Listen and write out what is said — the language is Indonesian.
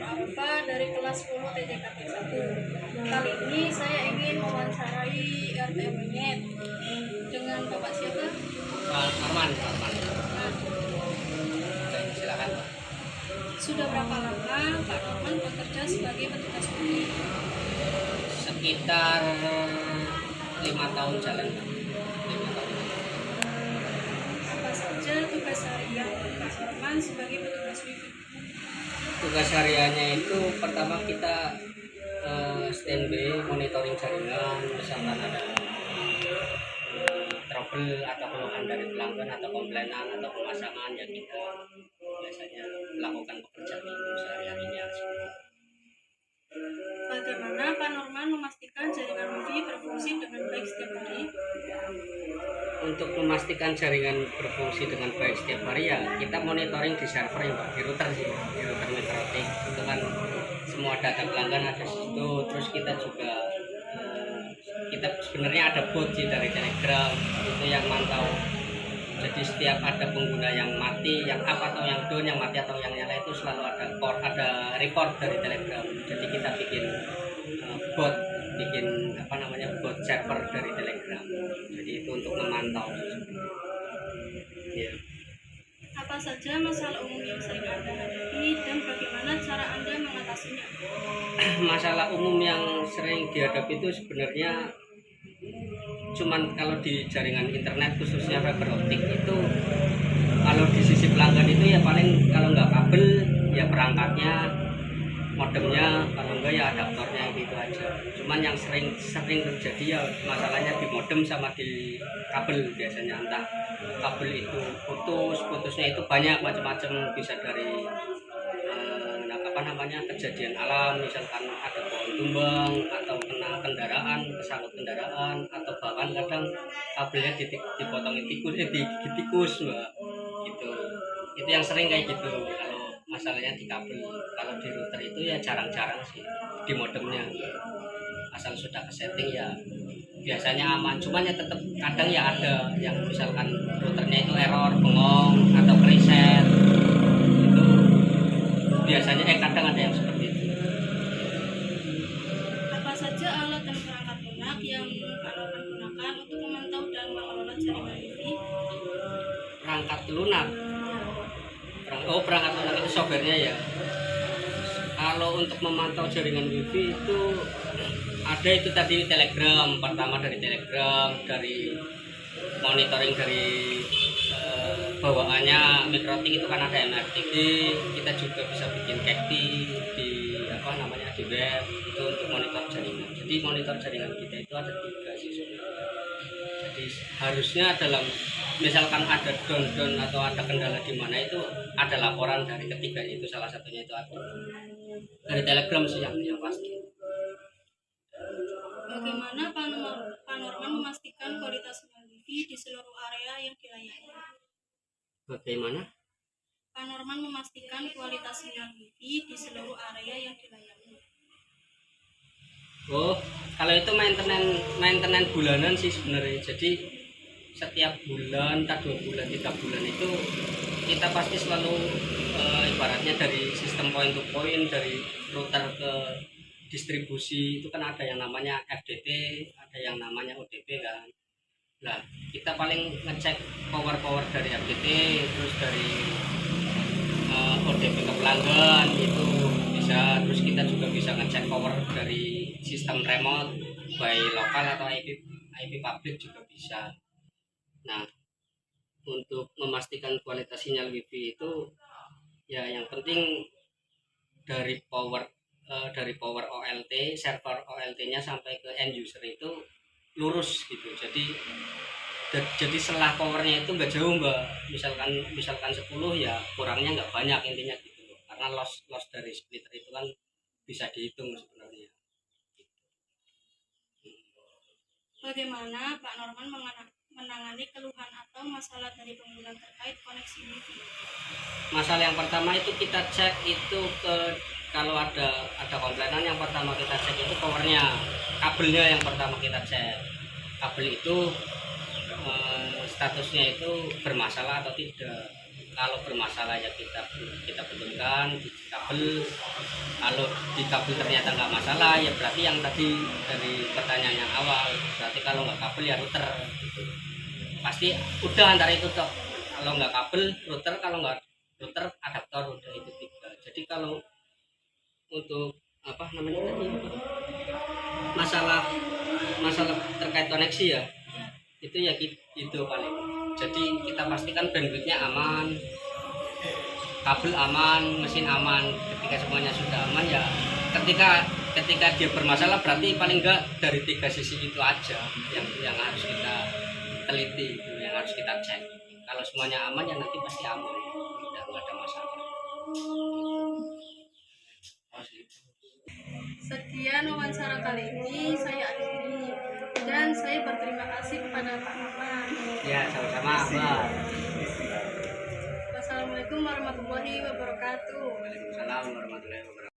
Alfa dari kelas 10 TJKP 1. Kali ini saya ingin mewawancarai RT Monyet dengan Bapak siapa? Arman. Nah, Silakan. sudah berapa lama Pak Norman bekerja sebagai petugas UPI? Sekitar 5 tahun jalan. 5 tahun. Apa saja tugas harian Pak Norman sebagai petugas WiFi? Tugas hariannya itu pertama kita standby monitoring jaringan, misalkan ada trouble atau keluhan dari pelanggan atau komplainan atau pemasangan yang kita biasanya melakukan pekerjaan itu sehari-harinya. Bagaimana Pak Norman memastikan jaringan WiFi berfungsi dengan baik setiap hari? Untuk memastikan jaringan berfungsi dengan baik setiap hari ya kita monitoring di server ya Pak, di router sih, di router Metrotik itu kan semua data pelanggan ada di situ. Terus kita juga kita sebenarnya ada bot sih dari Telegram itu yang mantau. Jadi setiap ada pengguna yang mati, yang up atau yang down, yang mati atau yang nyala itu selalu ada report dari Telegram. Jadi kita bikin bot bot server dari Telegram. Jadi itu untuk memantau. Ya. Apa saja masalah umum yang sering Anda hadapi dan bagaimana cara Anda mengatasinya? Masalah umum yang sering dihadapi itu sebenarnya cuman kalau di jaringan internet khususnya fiber optik itu, kalau di sisi pelanggan itu ya paling kalau nggak kabel ya perangkatnya, modemnya, kalau enggak ya adaptornya, gitu aja. Cuman yang sering terjadi ya masalahnya di modem sama di kabel biasanya. Entah kabel itu putusnya itu banyak macam-macam, bisa dari kejadian alam, misalkan ada pohon tumbang atau kena kendaraan, kesangkut kendaraan, atau bahkan kadang kabelnya dipotongin tikus, digigit tikus Mbak, gitu. Itu yang sering kayak gitu kalau masalahnya di kabel. Kalau di router itu ya jarang-jarang sih, di modemnya asal sudah ke setting ya biasanya aman. Cuman ya tetap kadang ya ada yang misalkan routernya itu error, bengong atau reset, itu biasanya kadang ada yang seperti itu. Apa saja alat dan perangkat lunak yang Pak Norman gunakan untuk memantau dan mengelola jaringan WiFi? Perangkat lunak, perangkat lunak itu softwarenya ya. Kalau untuk memantau jaringan WiFi itu ada itu tadi Telegram, pertama dari Telegram, dari monitoring dari bawaannya Metrotik itu kan ada MRTG, kita juga bisa bikin Kekti di di web itu untuk monitor jaringan. Jadi monitor jaringan kita itu ada 3 sih sebenarnya. Jadi harusnya dalam misalkan ada down atau ada kendala di mana itu ada laporan dari ketiga, itu salah satunya itu ada dari Telegram sih yang pasti. Bagaimana Pak Norman memastikan kualitas sinyal WiFi di seluruh area yang dilayani? Bagaimana? Pak Norman memastikan kualitas sinyal WiFi di seluruh area yang dilayani. Oh, kalau itu maintenance bulanan sih sebenarnya. Jadi setiap bulan, 2 bulan, 3 bulan itu kita pasti selalu ibaratnya dari sistem point to point, dari router ke distribusi itu kan ada yang namanya FDT, ada yang namanya ODP kan. Nah, kita paling ngecek power dari FDT, terus dari ODP ke pelanggan itu bisa. Terus kita juga bisa ngecek power dari sistem remote by lokal atau IP public juga bisa. Nah, untuk memastikan kualitas sinyal WiFi itu ya yang penting dari power OLT, server OLT-nya sampai ke end user itu lurus gitu. Jadi selah powernya itu nggak jauh Mbak. Misalkan 10 ya kurangnya nggak banyak intinya gitu loh. Karena loss dari splitter itu kan bisa dihitung sebenarnya. Bagaimana Pak Norman menangani keluhan atau masalah dari pengguna terkait koneksi WiFi? Masalah yang pertama itu kita cek itu kalau ada komplainan, yang pertama kita cek itu powernya, kabelnya yang pertama kita cek. Kabel itu statusnya itu bermasalah atau tidak. kalau bermasalah ya kita betulkan di kabel. Kalau di kabel ternyata nggak masalah ya berarti yang tadi dari pertanyaan yang awal, berarti kalau nggak kabel ya router gitu. Pasti udah antara itu toh, kalau nggak kabel router, kalau nggak router adaptor, udah itu tiga. Jadi kalau untuk apa namanya tadi, masalah masalah terkait koneksi ya, itu ya itu paling. Jadi kita pastikan bandwidthnya aman, kabel aman, mesin aman. Ketika semuanya sudah aman ya, ketika dia bermasalah berarti paling enggak dari tiga sisi itu aja yang harus kita teliti, gitu, yang harus kita cek. Kalau semuanya aman ya nanti pasti aman, udah nggak ada masalah. Sekian wawancara kali ini saya akhiri dan saya berterima kasih kepada Pak Maman. Ya, sama-sama, Mbak. Wassalamualaikum warahmatullahi wabarakatuh. Waalaikumsalam warahmatullahi wabarakatuh.